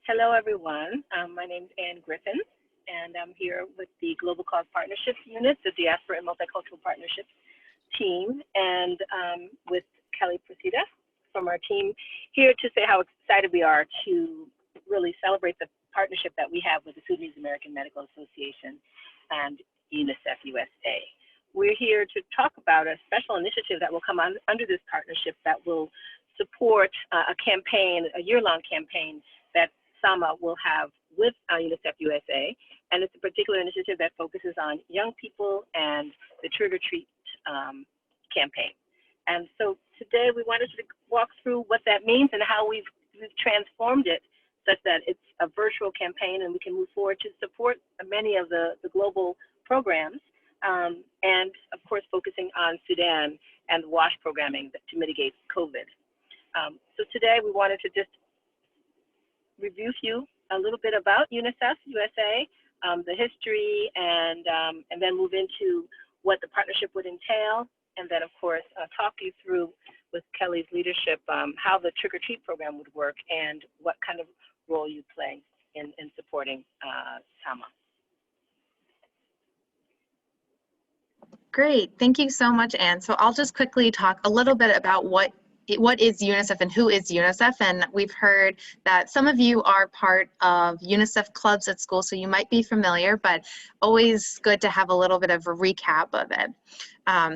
Hello, everyone. My name is Ann Griffin, and I'm here with the Global Cause Partnerships Unit, the Diaspora and Multicultural Partnerships team, and with Kelly Procida from our team here to say how excited we are to really celebrate the partnership that we have with the Sudanese American Medical Association and UNICEF USA. We're here to talk about a special initiative that will come under this partnership that will support a campaign, a year-long campaign that SAMA will have with UNICEF USA, and it's a particular initiative that focuses on young people and the Trick or Treat campaign. And so today we wanted to walk through what that means and how we've transformed it such that it's a virtual campaign and we can move forward to support many of the global programs, and of course focusing on Sudan and the WASH programming to mitigate COVID. So today we wanted to just review you a little bit about UNICEF USA, the history, and then move into what the partnership would entail, and then of course talk you through with Kelly's leadership how the Trick or Treat program would work and what kind of role you play in supporting SAMA. Great, thank you so much, Anne. So I'll just quickly talk a little bit about what is UNICEF and who is UNICEF. And we've heard that some of you are part of UNICEF clubs at school, so you might be familiar, but always good to have a little bit of a recap of it.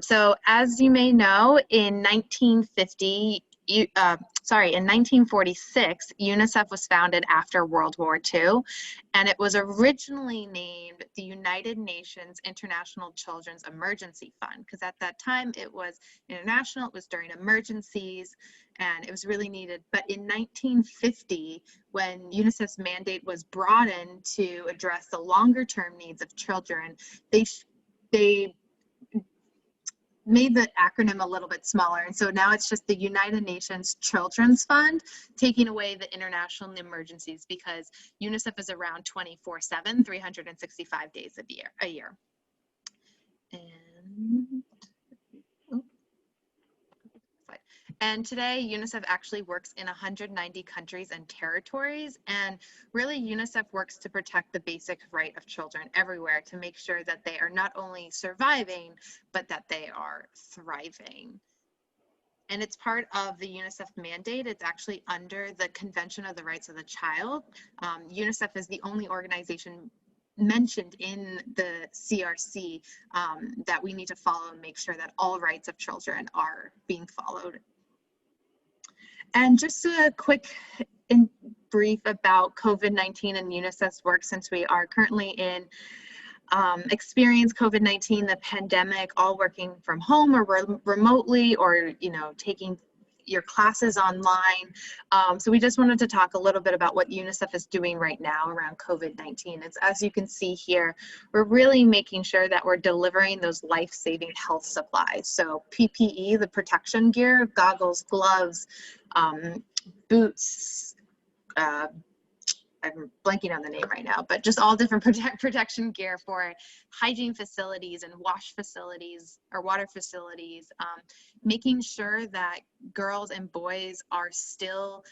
So as you may know, in 1946, UNICEF was founded after World War II, and it was originally named the United Nations International Children's Emergency Fund, because at that time it was international, it was during emergencies, and it was really needed. But in 1950, when UNICEF's mandate was broadened to address the longer-term needs of children, they made the acronym a little bit smaller, and so now it's just the United Nations Children's Fund, taking away the international emergencies, because UNICEF is around 24/7, 365 days a year. And today, UNICEF actually works in 190 countries and territories, and really UNICEF works to protect the basic right of children everywhere, to make sure that they are not only surviving, but that they are thriving. And it's part of the UNICEF mandate. It's actually under the Convention of the Rights of the Child. UNICEF is the only organization mentioned in the CRC that we need to follow and make sure that all rights of children are being followed. And just a quick brief about COVID-19 and UNICEF's work, since we are currently in experience COVID-19, the pandemic, all working from home or remotely, or taking your classes online. So we just wanted to talk a little bit about what UNICEF is doing right now around COVID-19. It's, as you can see here, we're really making sure that we're delivering those life-saving health supplies. So PPE, the protection gear, goggles, gloves, boots, I'm blanking on the name right now, but just all different protection gear for hygiene facilities and wash facilities or water facilities, making sure that girls and boys are still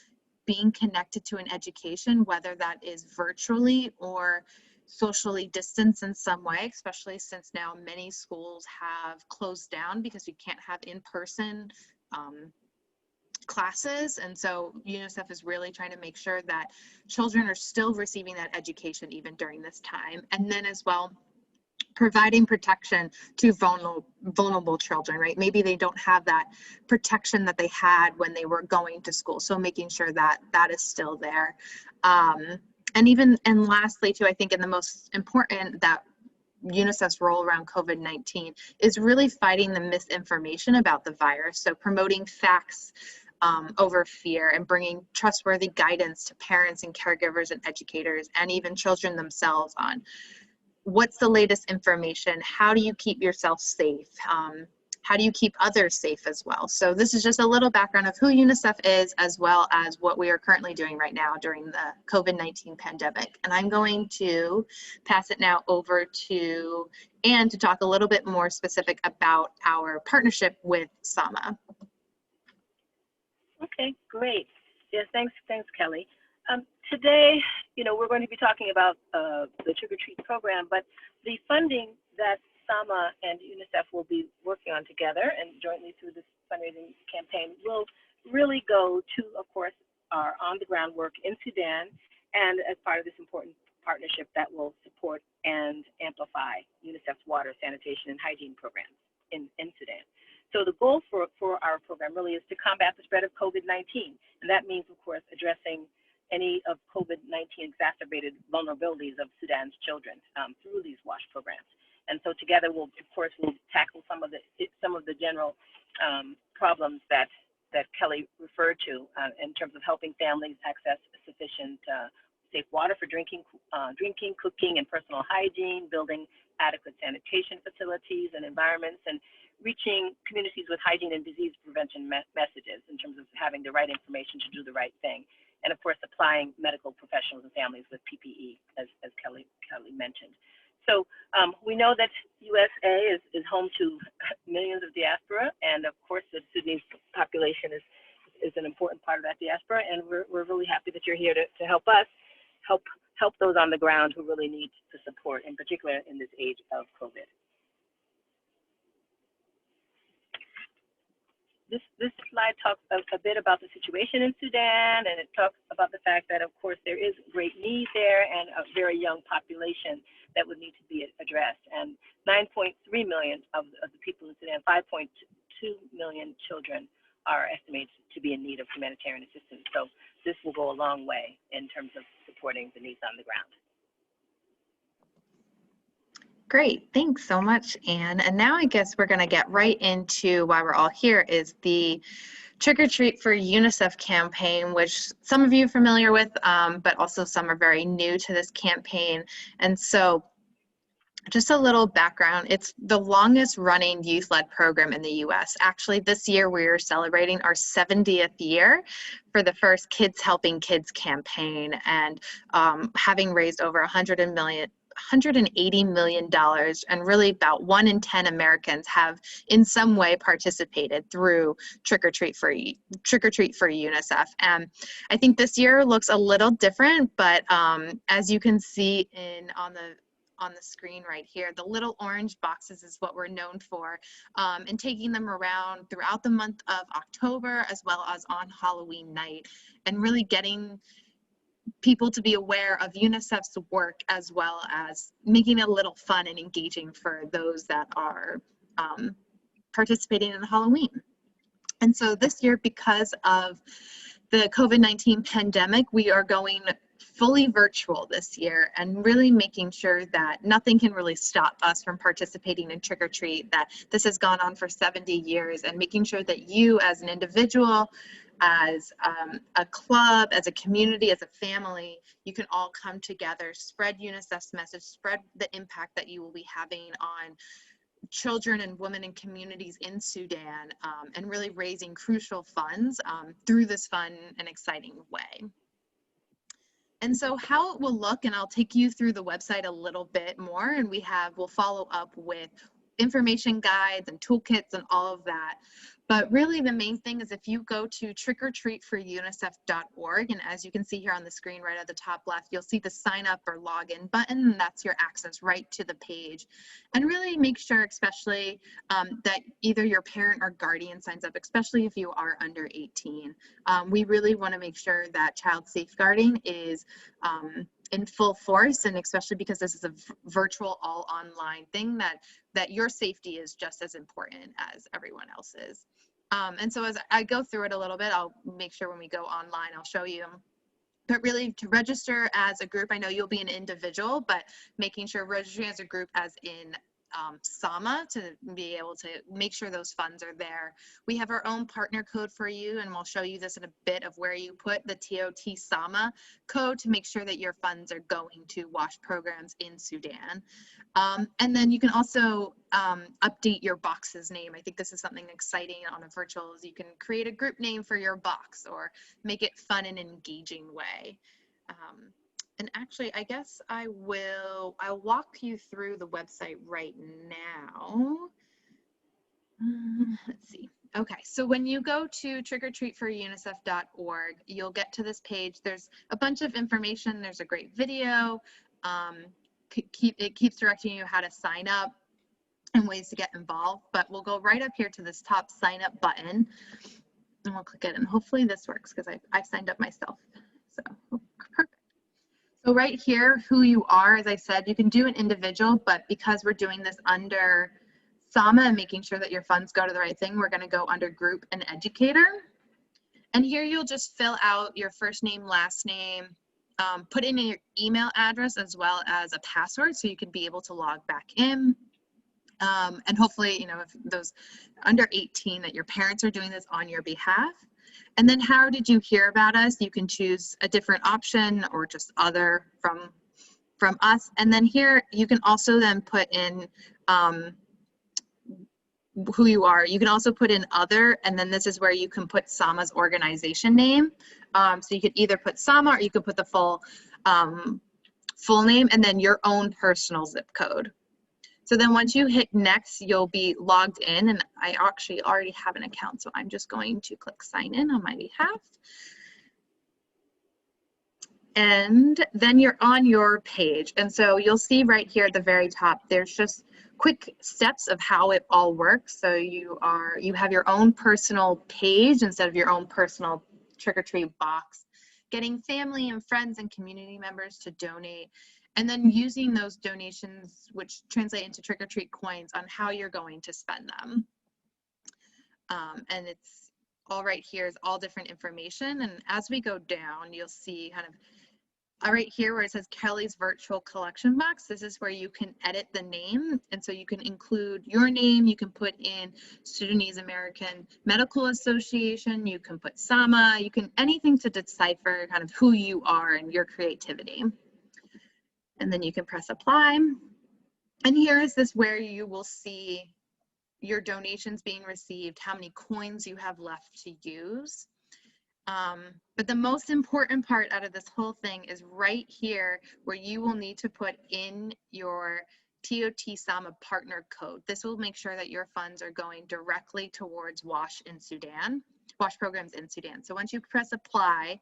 being connected to an education, whether that is virtually or socially distanced in some way, especially since now many schools have closed down because we can't have in-person classes. And so UNICEF is really trying to make sure that children are still receiving that education even during this time. And then as well, providing protection to vulnerable children, right? Maybe they don't have that protection that they had when they were going to school. So making sure that that is still there. And lastly too, I think, and the most important, that UNICEF's role around COVID-19 is really fighting the misinformation about the virus. So promoting facts over fear, and bringing trustworthy guidance to parents and caregivers and educators and even children themselves on what's the latest information, how do you keep yourself safe, how do you keep others safe as well. So this is just a little background of who UNICEF is, as well as what we are currently doing right now during the COVID-19 pandemic. And I'm going to pass it now over to Anne to talk a little bit more specific about our partnership with SAMA. Okay, great. Yes, thanks, Kelly. today, we're going to be talking about the Trick or Treat program, but the funding that SAMA and UNICEF will be working on together and jointly through this fundraising campaign will really go to, of course, our on-the-ground work in Sudan, and as part of this important partnership that will support and amplify UNICEF's water, sanitation, and hygiene programs in Sudan. So the goal for our program really is to combat the spread of COVID-19, and that means, of course, addressing any of COVID-19 exacerbated vulnerabilities of Sudan's children through these WASH programs. And so together, we'll tackle some of the general problems that Kelly referred to in terms of helping families access sufficient safe water for drinking, cooking, and personal hygiene, building adequate sanitation facilities and environments, and reaching communities with hygiene and disease prevention messages in terms of having the right information to do the right thing. And of course, supplying medical professionals and families with PPE, as Kelly mentioned. So we know that USA is home to millions of diaspora, and of course, the Sudanese population is an important part of that diaspora, and we're really happy that you're here to help us help those on the ground who really need the support, in particular in this age of COVID. This slide talks a bit about the situation in Sudan, and it talks about the fact that, of course, there is great need there and a very young population that would need to be addressed. And 9.3 million of the people in Sudan, 5.2 million children are estimated to be in need of humanitarian assistance. So this will go a long way in terms of supporting the needs on the ground. Great, thanks so much, Anne. And now I guess we're going to get right into why we're all here is the Trick or Treat for UNICEF campaign, which some of you are familiar with, but also some are very new to this campaign. And so just a little background, it's the longest running youth-led program in the US. Actually, this year we are celebrating our 70th year for the first Kids Helping Kids campaign, and having raised over $180 million, and really about 1 in 10 Americans have in some way participated through Trick or Treat for UNICEF. And I think this year looks a little different, but as you can see on the screen right here, the little orange boxes is what we're known for, and taking them around throughout the month of October as well as on Halloween night, and really getting people to be aware of UNICEF's work as well as making it a little fun and engaging for those that are participating in Halloween. And so this year, because of the COVID-19 pandemic, we are going fully virtual this year and really making sure that nothing can really stop us from participating in Trick or Treat, that this has gone on for 70 years, and making sure that you as an individual, as a club, as a community, as a family, you can all come together, spread UNICEF's message, spread the impact that you will be having on children and women and communities in Sudan, and really raising crucial funds through this fun and exciting way. And so how it will look, and I'll take you through the website a little bit more, and we'll follow up with information guides and toolkits and all of that. But really the main thing is if you go to trickortreatforunicef.org, and as you can see here on the screen right at the top left, you'll see the sign up or login button, and that's your access right to the page. And really make sure, especially that either your parent or guardian signs up, especially if you are under 18. We really want to make sure that child safeguarding is in full force, and especially because this is a virtual all online thing, that your safety is just as important as everyone else's. And so as I go through it a little bit, I'll make sure when we go online, I'll show you. But really to register as a group, I know you'll be an individual, but making sure registering as a group as in SAMA to be able to make sure those funds are there. We have our own partner code for you, and we'll show you this in a bit of where you put the TOT SAMA code to make sure that your funds are going to WASH programs in Sudan. And then you can also update your box's name. I think this is something exciting on a virtual, is you can create a group name for your box or make it fun and engaging way. And actually, I guess I'll walk you through the website right now. Let's see. Okay, so when you go to trickortreatforunicef.org, you'll get to this page. There's a bunch of information. There's a great video. It keeps directing you how to sign up and ways to get involved, but we'll go right up here to this top sign up button and we'll click it, and hopefully this works because I've signed up myself. So perfect. So right here, who you are, as I said, you can do an individual, but because we're doing this under SAMA and making sure that your funds go to the right thing, we're going to go under group and educator. And here you'll just fill out your first name, last name, put in your email address as well as a password so you can be able to log back in. And hopefully, you know, if those under 18, that your parents are doing this on your behalf. And then how did you hear about us? You can choose a different option or just other from us. And then here you can also then put in who you are. You can also put in other, and then this is where you can put SAMA's organization name. So you could either put SAMA or you could put the full name and then your own personal zip code. So then once you hit next, you'll be logged in, and I actually already have an account, so I'm just going to click sign in on my behalf. And then you're on your page. And so you'll see right here at the very top, there's just quick steps of how it all works. So you have your own personal page instead of your own personal trick-or-treat box, getting family and friends and community members to donate, and then using those donations, which translate into trick-or-treat coins, on how you're going to spend them. And it's all right here is all different information. And as we go down, you'll see kind of right here where it says Kelly's virtual collection box. This is where you can edit the name. And so you can include your name, you can put in Sudanese American Medical Association, you can put SAMA, you can anything to decipher kind of who you are and your creativity. And then you can press apply. And here is this where you will see your donations being received, how many coins you have left to use. But the most important part out of this whole thing is right here where you will need to put in your TOT SAMA partner code. This will make sure that your funds are going directly towards WASH programs in Sudan. So once you press apply,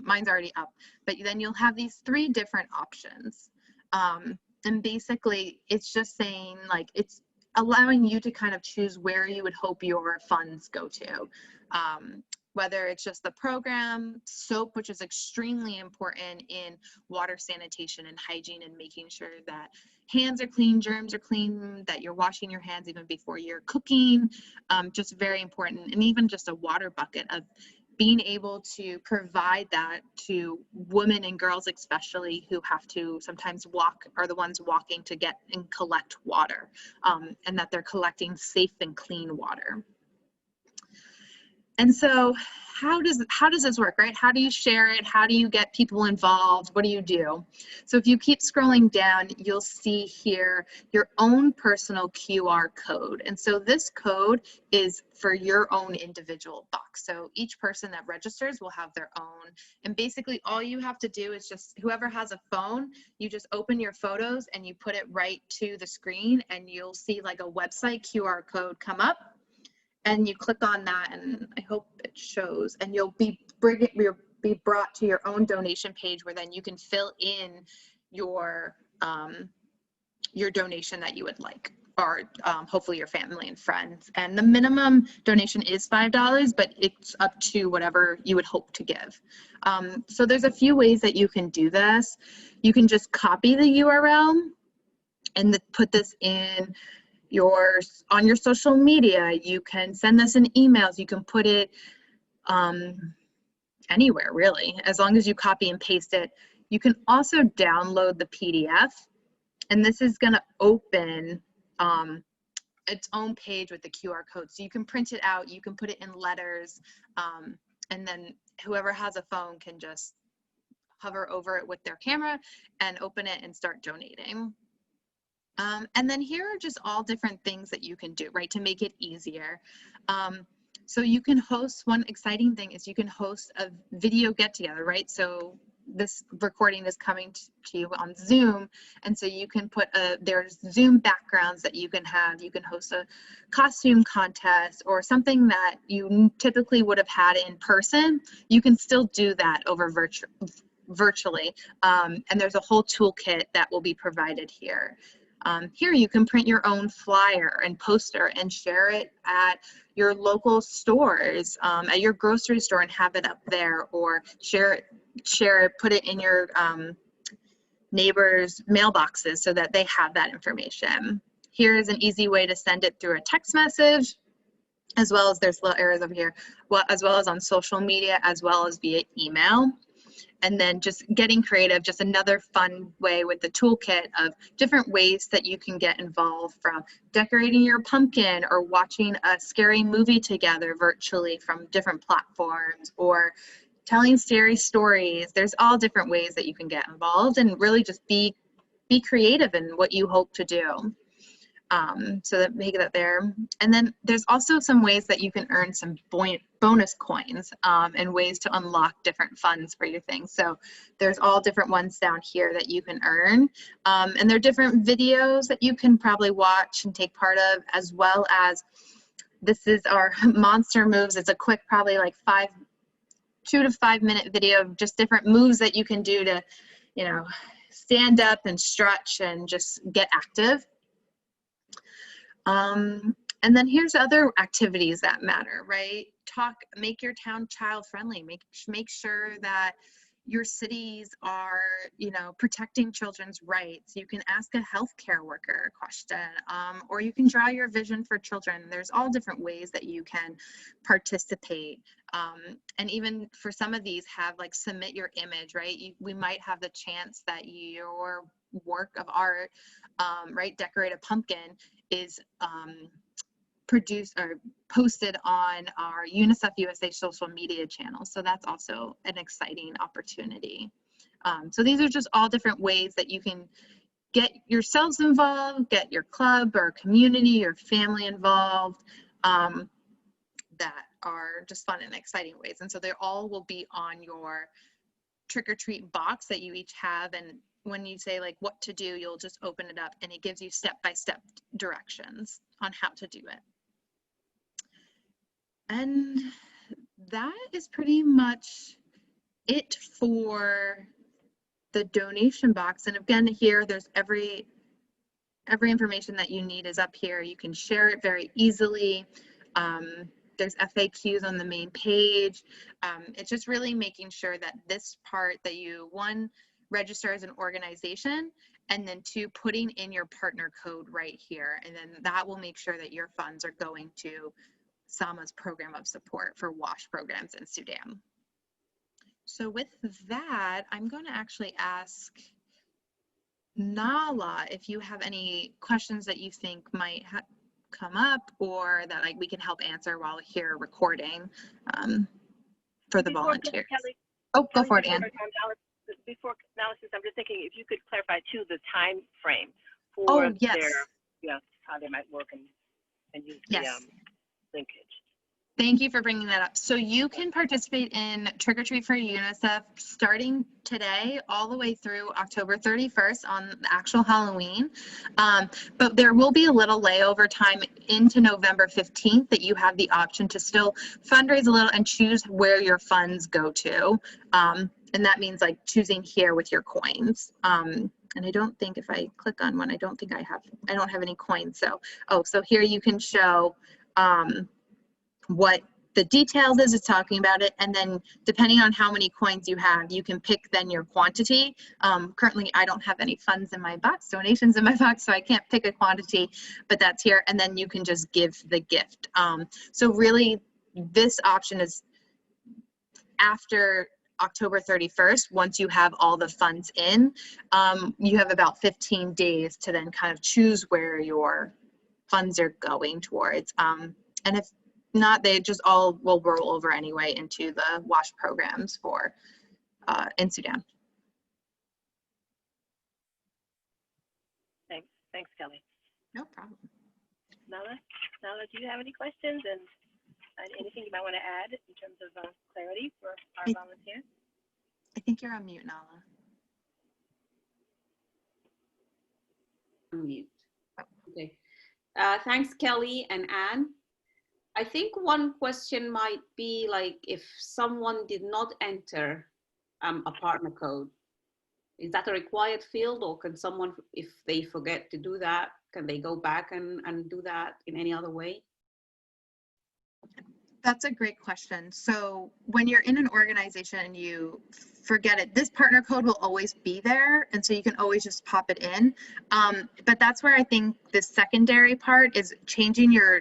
mine's already up, but then you'll have these 3 different options. And basically it's just saying, like, it's allowing you to kind of choose where you would hope your funds go to. Whether it's just the program, soap, which is extremely important in water sanitation and hygiene and making sure that hands are clean, germs are clean, that you're washing your hands even before you're cooking, just very important. And even just a water bucket, of being able to provide that to women and girls especially who have to sometimes walk, are the ones walking to get and collect water, and that they're collecting safe and clean water. And so how does this work, right? How do you share it? How do you get people involved? What do you do? So if you keep scrolling down, you'll see here your own personal QR code. And so this code is for your own individual box. So each person that registers will have their own. And basically all you have to do is just, whoever has a phone, you just open your photos and you put it right to the screen, and you'll see like a website QR code come up. And you click on that, and I hope it shows, and you'll be brought to your own donation page where then you can fill in your donation that you would like, or hopefully your family and friends. And the minimum donation is $5, but it's up to whatever you would hope to give. So there's a few ways that you can do this. You can just copy the URL and put this in on your social media. You can send this in emails. You can put it anywhere really, as long as you copy and paste it. You can also download the PDF, and this is going to open its own page with the QR code. So you can print it out, you can put it in letters, and then whoever has a phone can just hover over it with their camera and open it and start donating. And then here are just all different things that you can do, right, to make it easier. So you can host, one exciting thing is you can host a video get together, right? So this recording is coming to you on Zoom, and so you can put there's Zoom backgrounds that you can have. You can host a costume contest or something that you typically would have had in person. You can still do that over virtually, and there's a whole toolkit that will be provided here. Here you can print your own flyer and poster and share it at your local stores, at your grocery store, and have it up there, or share it, put it in your neighbors' mailboxes so that they have that information. Here is an easy way to send it through a text message, as well as there's little arrows over here, as well as on social media, as well as via email. And then just getting creative, just another fun way with the toolkit of different ways that you can get involved, from decorating your pumpkin or watching a scary movie together virtually from different platforms, or telling scary stories. There's all different ways that you can get involved and really just be creative in what you hope to do. So that make that there. And then there's also some ways that you can earn some bonus coins and ways to unlock different funds for your things. So there's all different ones down here that you can earn. And there are different videos that you can probably watch and take part of, as well as this is our monster moves. It's a quick, probably like 2 to 5 minute video of just different moves that you can do to, you know, stand up and stretch and just get active. And then here's other activities that matter, right? Make your town child friendly. Make sure that your cities are, you know, protecting children's rights. You can ask a healthcare worker a question, or you can draw your vision for children. There's all different ways that you can participate. And even for some of these, have like submit your image, right? We might have the chance that your work of art, right, decorate a pumpkin, is produced or posted on our UNICEF USA social media channel. So that's also an exciting opportunity. So these are just all different ways that you can get yourselves involved, get your club or community or family involved, that are just fun and exciting ways. And so they all will be on your trick-or-treat box that you each have. And when you say like what to do, you'll just open it up and it gives you step-by-step directions on how to do it. And that is pretty much it for the donation box. And again, here there's every information that you need is up here. You can share it very easily. There's FAQs on the main page. It's just really making sure that this part that you, one, register as an organization, and then two, putting in your partner code right here. And then that will make sure that your funds are going to SAMA's program of support for WASH programs in Sudan. So with that, I'm going to actually ask Nala if you have any questions that you think might come up, or that like we can help answer while here recording for the volunteers. Oh, go for it, Anne. Before analysis, I'm just thinking if you could clarify too the time frame for how they might work and use the linkage. Thank you for bringing that up. So you can participate in Trick or Treat for UNICEF starting today all the way through October 31st on the actual Halloween. But there will be a little layover time into November 15th that you have the option to still fundraise a little and choose where your funds go to. And that means like choosing here with your coins. And I don't think if I click on one, I don't have any coins. So, so here you can show what the details is, it's talking about it, and then depending on how many coins you have, you can pick then your quantity. Currently, I don't have any funds in my box, donations in my box, so I can't pick a quantity, but that's here, and then you can just give the gift. So really, this option is after October 31st, once you have all the funds in, you have about 15 days to then kind of choose where your funds are going towards. And if not, they just all will roll over anyway into the WASH programs for in Sudan. Thanks, Kelly. No problem. Nala, do you have any questions and anything you might want to add in terms of clarity for our volunteers? I think you're on mute, Nala. Unmute. Okay. Thanks, Kelly and Anne. I think one question might be like, if someone did not enter a partner code, is that a required field, or can someone, if they forget to do that, can they go back and do that in any other way? That's a great question. So when you're in an organization and you forget it, this partner code will always be there. And so you can always just pop it in. But that's where I think the secondary part is changing your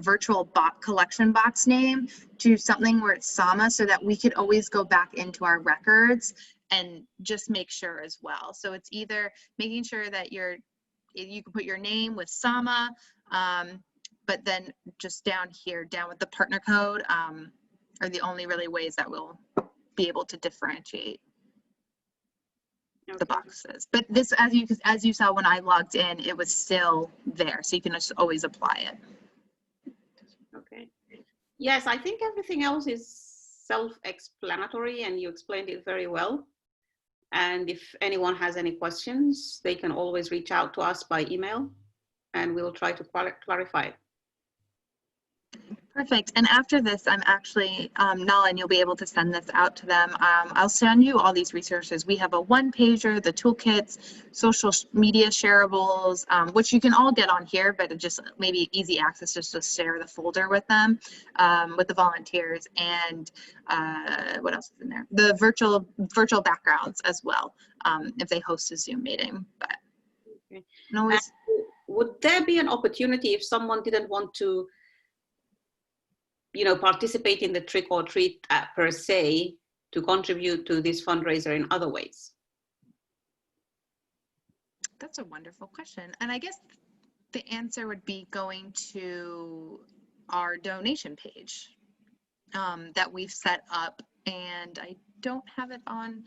virtual collection box name to something where it's SAMA, so that we could always go back into our records and just make sure as well. So it's either making sure that you can put your name with SAMA, but then just down here, down with the partner code, are the only really ways that we'll be able to differentiate the boxes. But this, as you saw when I logged in, it was still there, so you can just always apply it. Okay. Yes, I think everything else is self-explanatory, and you explained it very well. And if anyone has any questions, they can always reach out to us by email, and we'll try to clarify it. Perfect. And after this, I'm actually, Nala, and you'll be able to send this out to them. I'll send you all these resources. We have a one-pager, the toolkits, social media shareables, which you can all get on here, but it just maybe easy access just to share the folder with them, with the volunteers, and what else is in there? The virtual backgrounds as well, if they host a Zoom meeting. But okay. Always, would there be an opportunity if someone didn't want to, participate in the trick or treat per se, to contribute to this fundraiser in other ways? That's a wonderful question. And I guess the answer would be going to our donation page that we've set up. And I don't have it on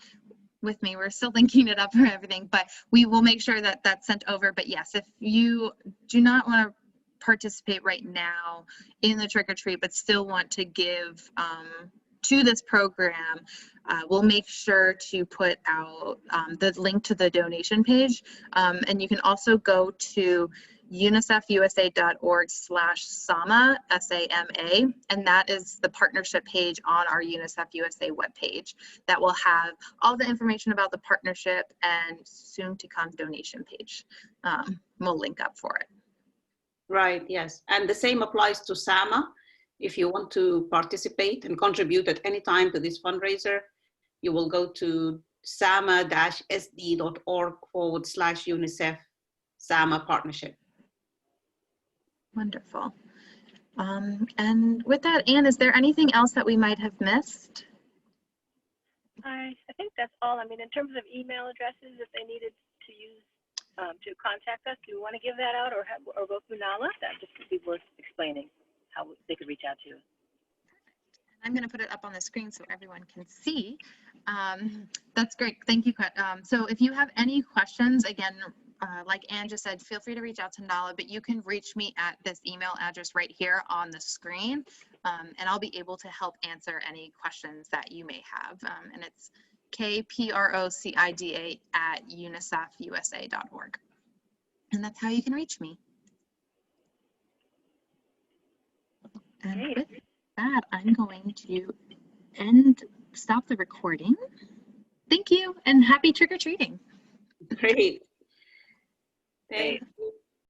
with me. We're still linking it up for everything, but we will make sure that that's sent over. But yes, if you do not want to participate right now in the trick or treat, but still want to give to this program, we'll make sure to put out the link to the donation page. And you can also go to unicefusa.org/SAMA, S-A-M-A, and that is the partnership page on our UNICEF USA webpage that will have all the information about the partnership and soon to come donation page. We'll link up for it. Right, yes. And the same applies to SAMA. If you want to participate and contribute at any time to this fundraiser, you will go to sama-sd.org/UNICEF SAMA partnership. Wonderful. And with that, Anne, is there anything else that we might have missed? I think that's all. I mean, in terms of email addresses, if they needed to use to contact us, do you want to give that out, or go through Nala? That just could be worth explaining how they could reach out to you. I'm going to put it up on the screen so everyone can see. That's great. Thank you. So if you have any questions, again, like Anne just said, feel free to reach out to Nala, but you can reach me at this email address right here on the screen, and I'll be able to help answer any questions that you may have. And it's kprocida@unicefusa.org. And that's how you can reach me. And with that, I'm going to stop the recording. Thank you, and happy trick-or-treating. Great. Thanks.